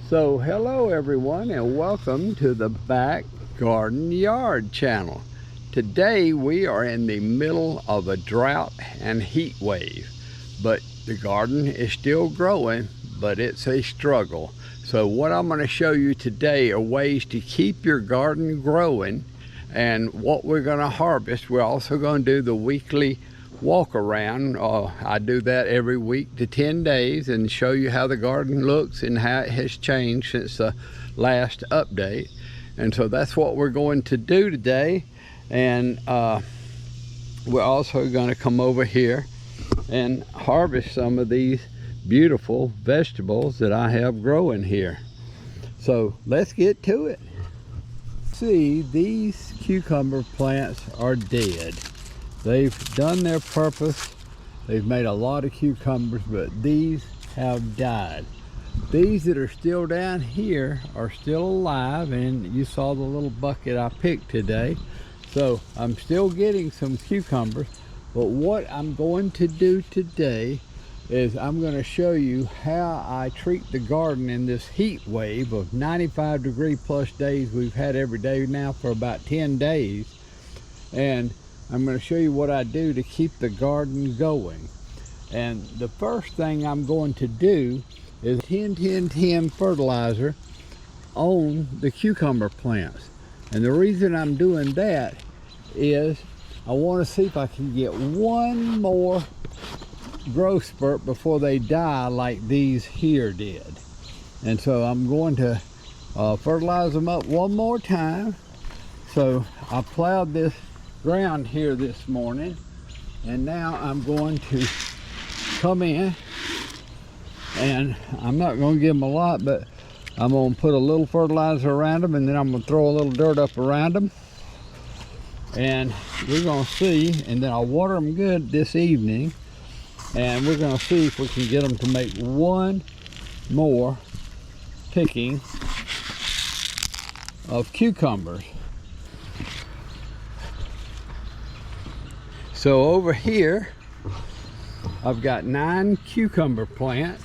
So hello everyone and welcome to the Back Garden Yard channel. Today we are in the middle of a drought and heat wave, but the garden is still growing, but it's a struggle. So what I'm going to show you today are ways to keep your garden growing and what we're going to harvest. We're also going to do the weekly walk around. I do that every week to 10 days and show you how the garden looks and how it has changed since the last update. And so that's what we're going to do today. And we're also going to come over here and harvest some of these beautiful vegetables that I have growing here. So let's get to it. See, these cucumber plants are dead. They've done their purpose. They've made a lot of cucumbers, but these have died. These that are still down here are still alive, and you saw the little bucket I picked today. So I'm still getting some cucumbers, but what I'm going to do today is I'm going to show you how I treat the garden in this heat wave of 95-degree+ days we've had every day now for about 10 days. And I'm going to show you what I do to keep the garden going. And the first thing I'm going to do is 10-10-10 fertilizer on the cucumber plants. And the reason I'm doing that is I want to see if I can get one more growth spurt before they die like these here did. And so I'm going to fertilize them up one more time. So I plowed this ground here this morning, and now I'm going to come in, and I'm not going to give them a lot, but I'm going to put a little fertilizer around them, and then I'm going to throw a little dirt up around them, and we're going to see, and then I'll water them good this evening, and we're going to see if we can get them to make one more picking of cucumbers. So over here, I've got 9 cucumber plants,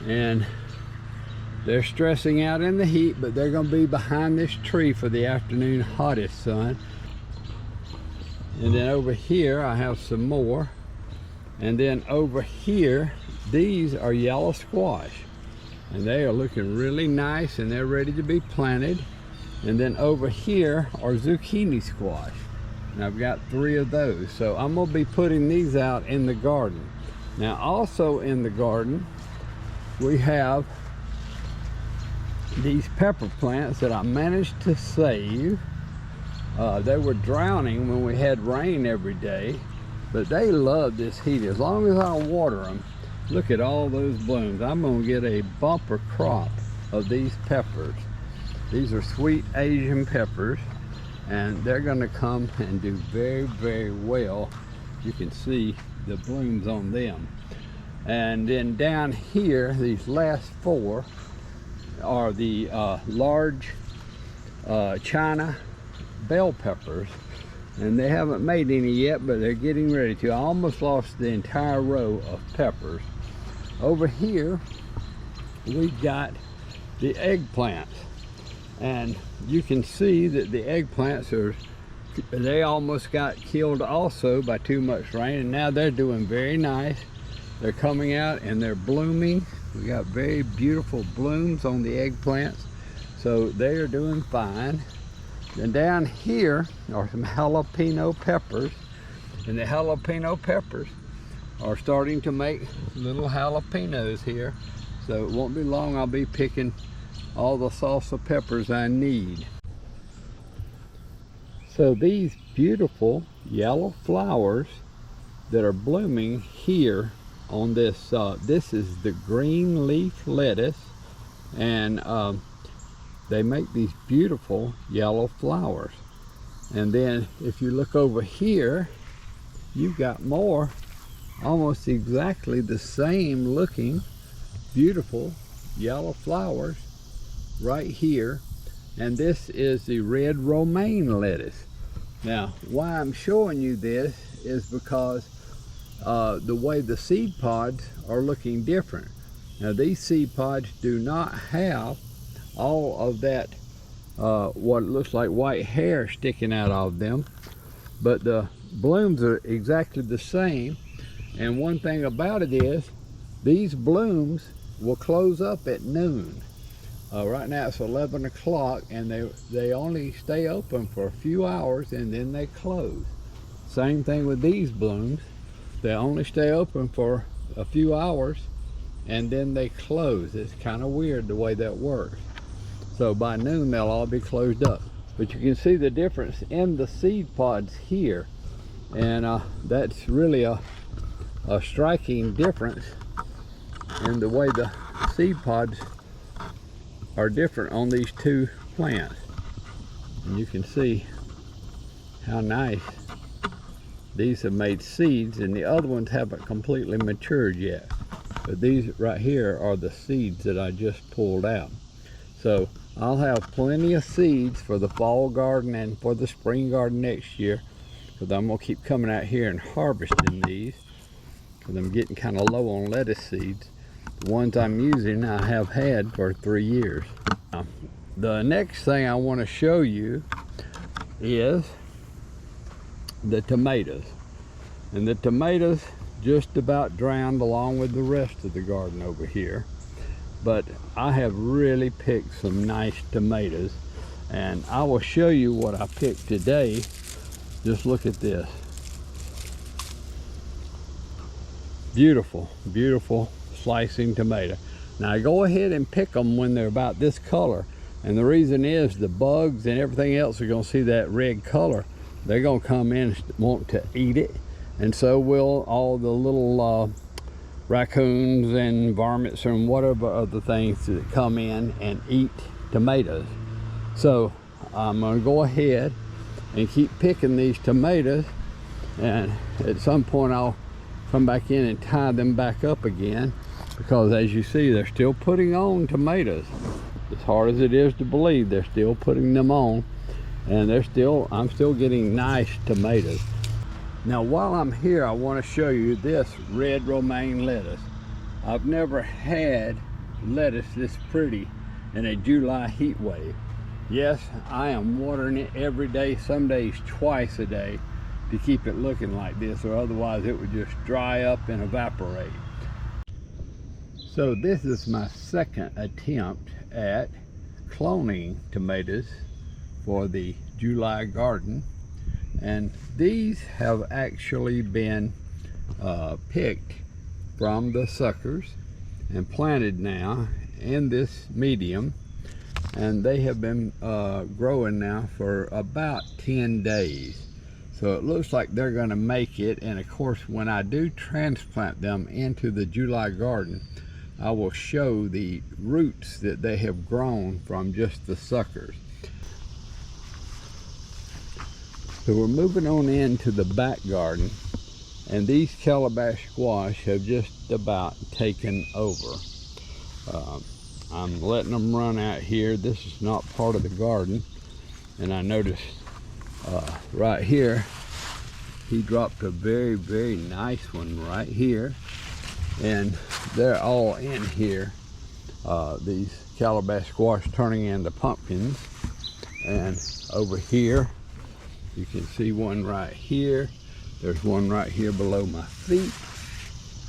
and they're stressing out in the heat, but they're going to be behind this tree for the afternoon hottest sun. And then over here, I have some more. And then over here, these are yellow squash, and they are looking really nice, and they're ready to be planted. And then over here are zucchini squash. And I've got 3 of those. So I'm going to be putting these out in the garden. Now also in the garden, we have these pepper plants that I managed to save. They were drowning when we had rain every day, but they love this heat. As long as I water them, look at all those blooms. I'm going to get a bumper crop of these peppers. These are sweet Asian peppers, and they're going to come and do very, very well. You can see the blooms on them. And then down here, these last 4 are the large China bell peppers, and they haven't made any yet, but they're getting ready to. I almost lost the entire row of peppers. Over here, we've got the eggplants. And you can see that the eggplants they almost got killed also by too much rain, and now they're doing very nice. They're coming out and they're blooming. We got very beautiful blooms on the eggplants, so they are doing fine. And down here are some jalapeno peppers, and the jalapeno peppers are starting to make little jalapenos here, so it won't be long I'll be picking all the salsa peppers I need. So these beautiful yellow flowers that are blooming here on this, this is the green leaf lettuce, and they make these beautiful yellow flowers. And then if you look over here, you've got more almost exactly the same looking beautiful yellow flowers right here, and this is the red romaine lettuce. Now why I'm showing you this is because the way the seed pods are looking different. Now these seed pods do not have all of that what looks like white hair sticking out of them, but the blooms are exactly the same. And one thing about it is these blooms will close up at noon. Right now it's 11 o'clock, and they only stay open for a few hours and then they close. Same thing with these blooms. They only stay open for a few hours and then they close. It's kind of weird the way that works. So by noon they'll all be closed up. But you can see the difference in the seed pods here, and that's really a striking difference in the way the seed pods are different on these two plants. And you can see how nice these have made seeds, and the other ones haven't completely matured yet. But these right here are the seeds that I just pulled out. So I'll have plenty of seeds for the fall garden and for the spring garden next year, because I'm going to keep coming out here and harvesting these, because I'm getting kind of low on lettuce seeds. The ones I'm using I have had for 3 years. Now, the next thing I want to show you is the tomatoes. And the tomatoes just about drowned along with the rest of the garden over here. But I have really picked some nice tomatoes, and I will show you what I picked today. Just look at this. Beautiful, beautiful slicing tomato. Now I go ahead and pick them when they're about this color, and the reason is the bugs and everything else are going to see that red color. They're going to come in and want to eat it, and so will all the little raccoons and varmints and whatever other things that come in and eat tomatoes. So I'm going to go ahead and keep picking these tomatoes, and at some point I'll come back in and tie them back up again, because as you see they're still putting on tomatoes. As hard as it is to believe, they're still putting them on, and I'm still getting nice tomatoes. Now while I'm here, I want to show you this red romaine lettuce. I've never had lettuce this pretty in a July heat wave. Yes, I am watering it every day, some days twice a day, to keep it looking like this, or otherwise it would just dry up and evaporate. So this is my second attempt at cloning tomatoes for the July garden, and these have actually been picked from the suckers and planted now in this medium, and they have been growing now for about 10 days. So it looks like they're going to make it, and of course when I do transplant them into the July garden, I will show the roots that they have grown from just the suckers. So we're moving on into the back garden, and these calabash squash have just about taken over. I'm letting them run out here. This is not part of the garden, and I noticed right here he dropped a very, very nice one right here, and they're all in here. These calabash squash turning into pumpkins, and over here you can see one right here. There's one right here below my feet.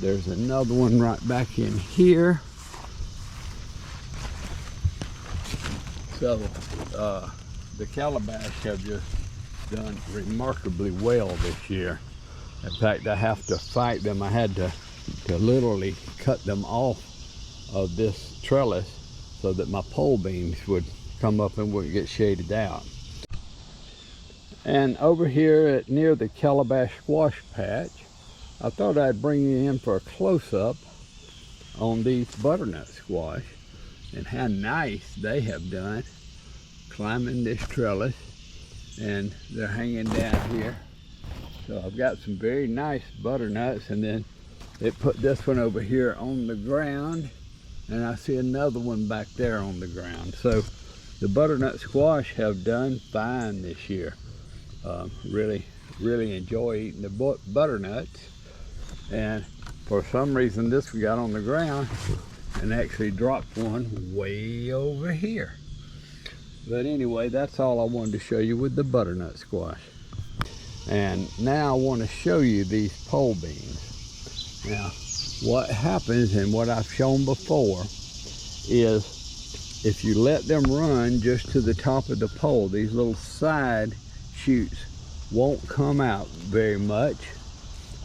There's another one right back in here. So the calabash have just done remarkably well this year. In fact, I have to fight them. I had to literally cut them off of this trellis so that my pole beans would come up and wouldn't get shaded out. And over here near the calabash squash patch, I thought I'd bring you in for a close-up on these butternut squash and how nice they have done climbing this trellis, and they're hanging down here. So I've got some very nice butternuts, and then it put this one over here on the ground, and I see another one back there on the ground. So the butternut squash have done fine this year. Really enjoy eating the butternuts, and for some reason this one got on the ground and actually dropped one way over here. But anyway, that's all I wanted to show you with the butternut squash. And now I want to show you these pole beans. Now, what happens, and what I've shown before, is if you let them run just to the top of the pole, these little side shoots won't come out very much,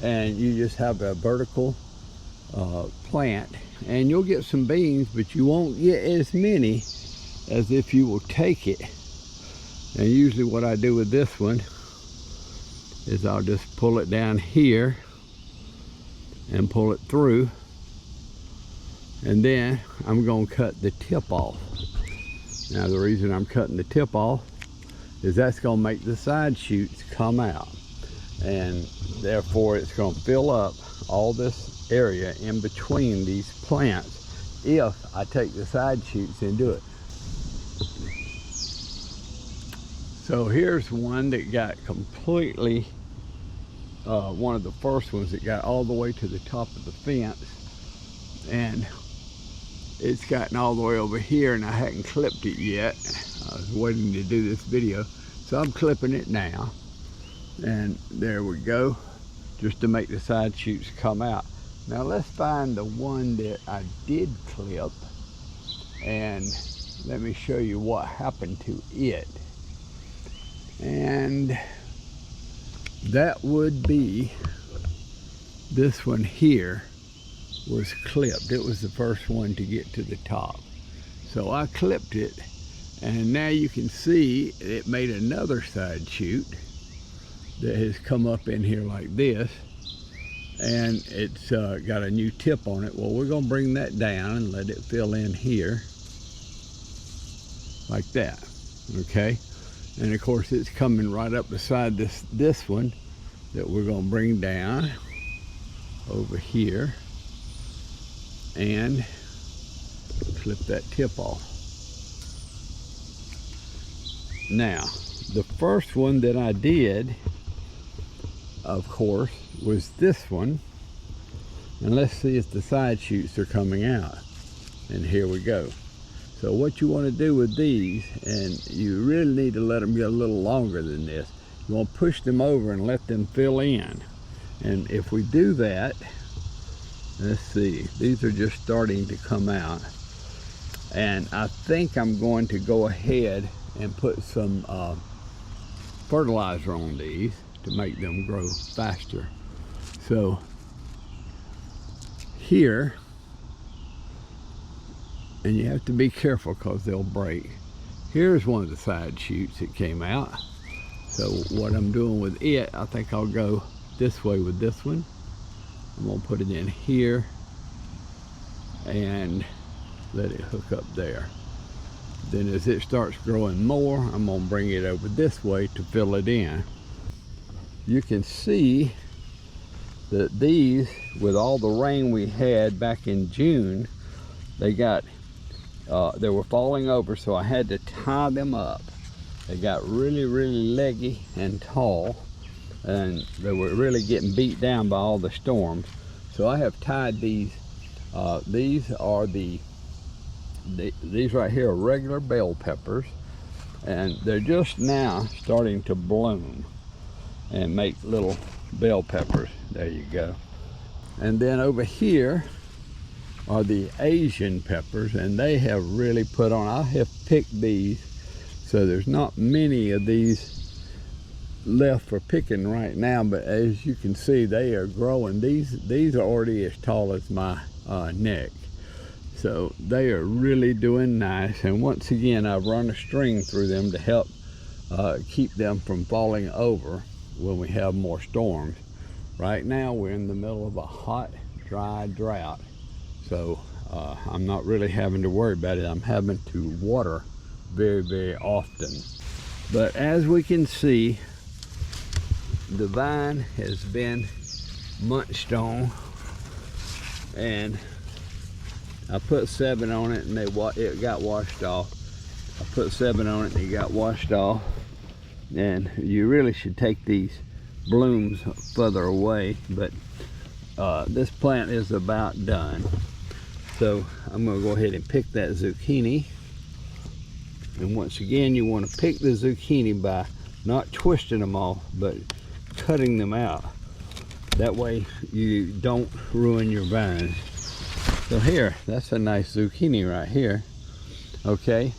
and you just have a vertical plant, and you'll get some beans, but you won't get as many as if you will take it. And usually what I do with this one is I'll just pull it down here and pull it through, and then I'm going to cut the tip off. Now the reason I'm cutting the tip off is that's going to make the side shoots come out, and therefore it's going to fill up all this area in between these plants if I take the side shoots and do it. So here's one that got completely, one of the first ones that got all the way to the top of the fence, and it's gotten all the way over here, and I hadn't clipped it yet. I was waiting to do this video, so I'm clipping it now. And there we go, just to make the side shoots come out. Now let's find the one that I did clip, and let me show you what happened to it. And that would be this one here. Was clipped. It was the first one to get to the top, so I clipped it, and now you can see it made another side shoot that has come up in here like this, and it's got a new tip on it. Well, we're going to bring that down and let it fill in here like that. Okay, and of course it's coming right up beside this one that we're going to bring down over here and clip that tip off. Now, the first one that I did, of course, was this one. And let's see if the side shoots are coming out. And here we go. So what you want to do with these, and you really need to let them get a little longer than this, you want to push them over and let them fill in. And if we do that, let's see, these are just starting to come out, and I think I'm going to go ahead and put some fertilizer on these to make them grow faster. So here, and you have to be careful because they'll break. Here's one of the side shoots that came out. So what I'm doing with it, I think I'll go this way with this one. I'm gonna put it in here and let it hook up there. Then as it starts growing more, I'm gonna bring it over this way to fill it in. You can see that these, with all the rain we had back in June, they were falling over, so I had to tie them up. They got really, really leggy and tall, and they were really getting beat down by all the storms. So I have tied these. These are these right here are regular bell peppers, and they're just now starting to bloom and make little bell peppers. There you go. And then over here are the Asian peppers, and they have really put on. I have picked these, so there's not many of these left for picking right now, but as you can see, they are growing. These are already as tall as my neck, so they are really doing nice. And once again, I've run a string through them to help keep them from falling over when we have more storms. Right now we're in the middle of a hot, dry drought, so I'm not really having to worry about it. I'm having to water very, very often. But as we can see, the vine has been munched on, and I put 7 on it and it got washed off. I put 7 on it and it got washed off. And you really should take these blooms further away, but this plant is about done. So I'm going to go ahead and pick that zucchini. And once again, you want to pick the zucchini by not twisting them off, but cutting them out. That way you don't ruin your vines. So here, that's a nice zucchini right here. Okay,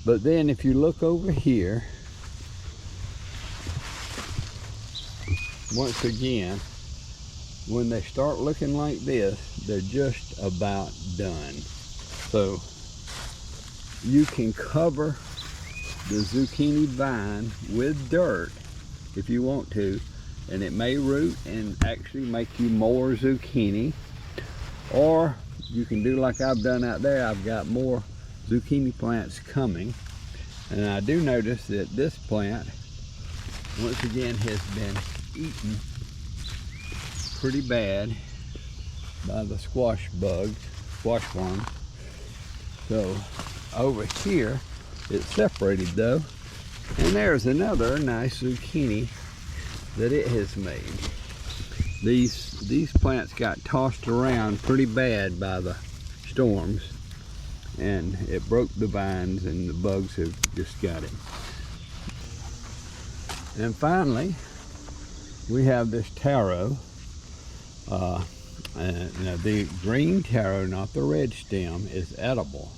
but then if you look over here, once again, when they start looking like this, they're just about done. So you can cover the zucchini vine with dirt if you want to, and it may root and actually make you more zucchini. Or you can do like I've done out there. I've got more zucchini plants coming, and I do notice that this plant once again has been eaten pretty bad by the squash bugs, squash worms. So over here it's separated though, and there's another nice zucchini that it has made. These plants got tossed around pretty bad by the storms, and it broke the vines, and the bugs have just got it. And finally, we have this taro. Now the green taro, not the red stem, is edible.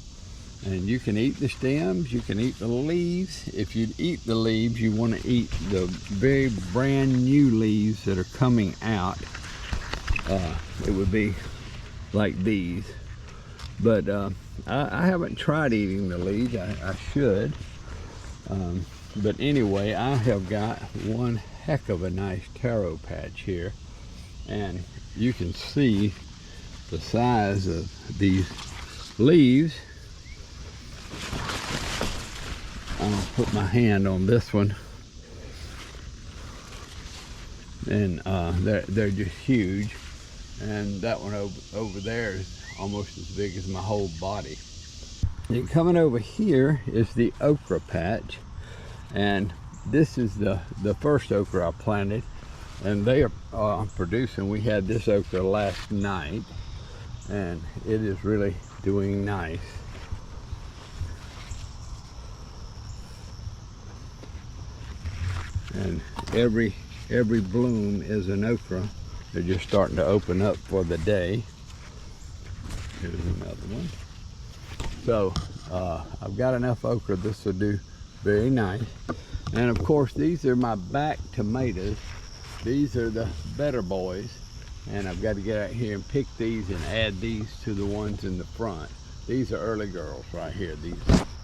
And you can eat the stems, you can eat the leaves. If you eat the leaves, you want to eat the very brand new leaves that are coming out. It would be like these. But I haven't tried eating the leaves. I should. But anyway, I have got one heck of a nice taro patch here. And you can see the size of these leaves. I'll put my hand on this one, and they're just huge, and that one over there is almost as big as my whole body. And coming over here is the okra patch, and this is the first okra I planted, and they are producing. We had this okra last night, and it is really doing nice. And every bloom is an okra. They're just starting to open up for the day. Here's another one. So I've got enough okra. This will do very nice. And of course, these are my back tomatoes. These are the better boys, and I've got to get out here and pick these and add these to the ones in the front. These are early girls right here.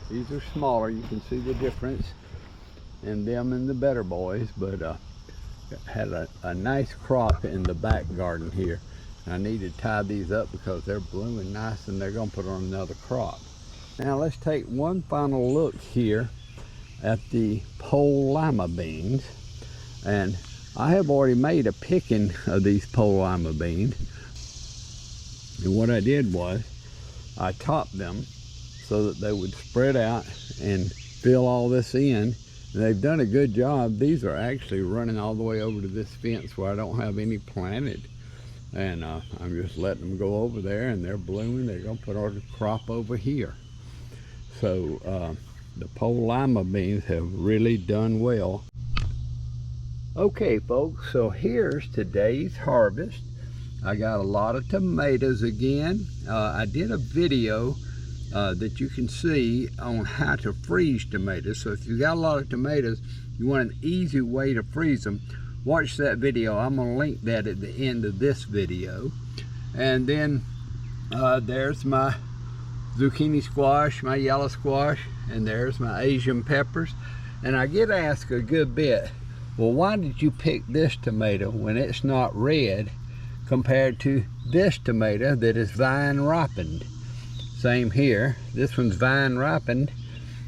These are smaller. You can see the difference in them and the better boys, but had a nice crop in the back garden here. I need to tie these up because they're blooming nice, and they're going to put on another crop. Now let's take one final look here at the Polima beans, and I have already made a picking of these Polima beans, and what I did was I topped them so that they would spread out and fill all this in. They've done a good job. These are actually running all the way over to this fence where I don't have any planted. And I'm just letting them go over there, and they're blooming. They're going to put our crop over here. So the Polima beans have really done well. Okay, folks, so here's today's harvest. I got a lot of tomatoes again. I did a video that you can see on how to freeze tomatoes. So if you got a lot of tomatoes, you want an easy way to freeze them, watch that video. I'm going to link that at the end of this video. And then there's my zucchini squash, my yellow squash, and there's my Asian peppers. And I get asked a good bit, well, why did you pick this tomato when it's not red compared to this tomato that is vine ripened? Same here. This one's vine ripened,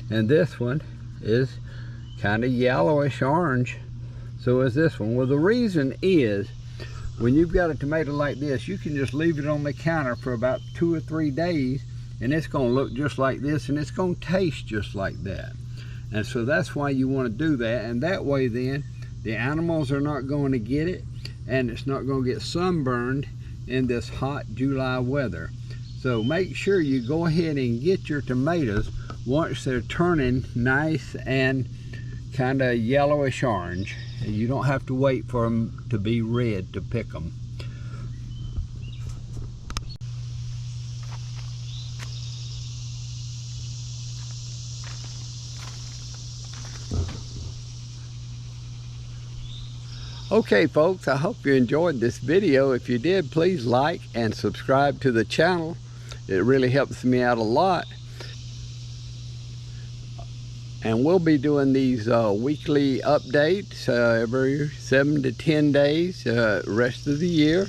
and this one is kind of yellowish orange. So is this one. Well, the reason is when you've got a tomato like this, you can just leave it on the counter for about 2 or 3 days, and it's going to look just like this, and it's going to taste just like that. And so that's why you want to do that, and that way then the animals are not going to get it, and it's not going to get sunburned in this hot July weather. So make sure you go ahead and get your tomatoes once they're turning nice and kind of yellowish orange. You don't have to wait for them to be red to pick them. Okay folks, I hope you enjoyed this video. If you did, please like and subscribe to the channel. It really helps me out a lot. And we'll be doing these weekly updates every 7 to 10 days rest of the year,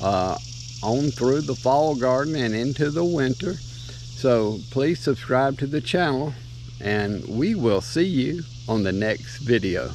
on through the fall garden and into the winter. So please subscribe to the channel, and we will see you on the next video.